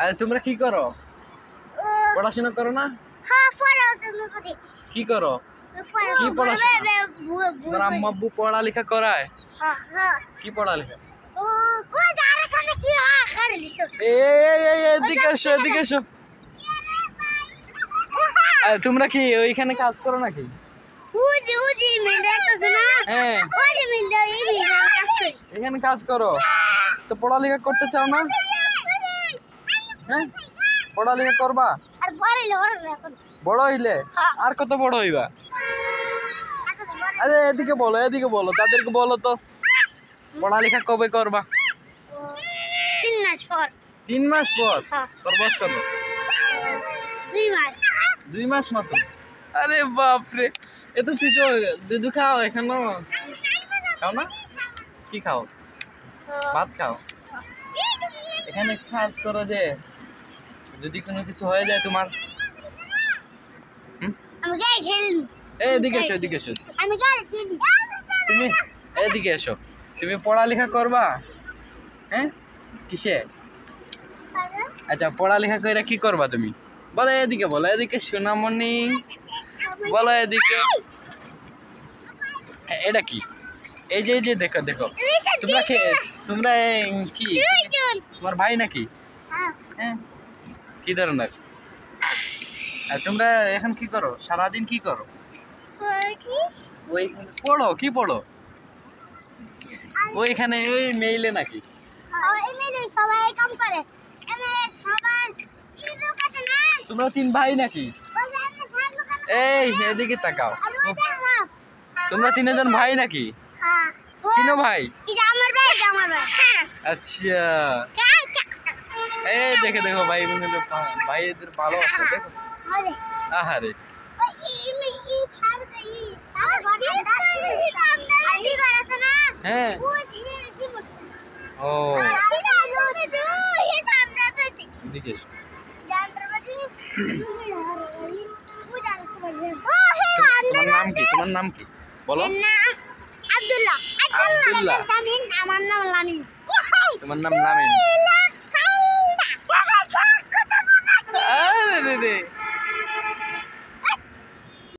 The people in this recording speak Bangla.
আরে তোমরা কি করো? পড়াশোনা করো না? হ্যাঁ পড়াশোনা করি। কি করো? কি পড়াশোনা? তোমার আম্মা আব্বু পড়ালেখা করায়? হ্যাঁ হ্যাঁ। কি পড়ালেখা? ও কই আরেকখানে কি করে দিছো? এদিকে এসো, এদিকে এসো। তোমরা কি ওইখানে কাজ করো নাকি? উজি মিলে আছে না? হ্যাঁ। ওই মিলে এই কাজ করি। এখানে কাজ করো তো পড়ালেখা করতে চাও না? হ্যাঁ, পড়ালেখা করবা? আর বড় হইলে আর কত বড় হইবা? আরে এদিকে বলো, এদিকে বলো, তাদেরকে বলো তো পড়ালেখা কবে করবা? 3 মাস পর। 3 মাস পর? হ্যাঁ। তোর বয়স কত? 2 মাস। 2 মাস মতো? আরে বাপরে, এত ছোট। দুধ খাও এখনো? খাও না? কি খাও? ভাত খাও? এখানে কাজ করো যে যদি কোনো কিছু হয়ে যায় তোমার? আমি গাড়ি খেলবো। এদিকে এসো, এদিকে এসো। আমি গাড়ি খেলবো। তুমি এদিকে এসো। তুমি পড়ালেখা করবা? হ্যাঁ, কিসে? আচ্ছা, পড়ালেখা করে কি করবা তুমি? বলো এদিকে, বলো এদিকে সোনামণি, বলো এদিকে। এটা কি? এই যে দেখো দেখো, তোমরা কি তোমার ভাই নাকি? হ্যাঁ, কি ধরনের? আর তোমরা এখন কি করো? সারাদিন কি করো? ওই পড়ো, কি পড়ো? ওইখানে ওই মেইলে নাকি? সবাই কাম করে। তোমরা 3 ভাই নাকি? এই এদিকে তাকাও। তোমরা 3 জন ভাই নাকি? 3 ভাই? আচ্ছা, এই দেখে দেখো ভাই বোনদের, ভাইদের ভালো আছে দেখো। আহারে, হ্যাঁ। ও এদিকে এসো। তোমার নাম কি? তোমার নাম কি বলো? আব্দুল্লাহ। আব্দুল্লাহ। আমার নাম লামিন। তোমার নাম লামিন।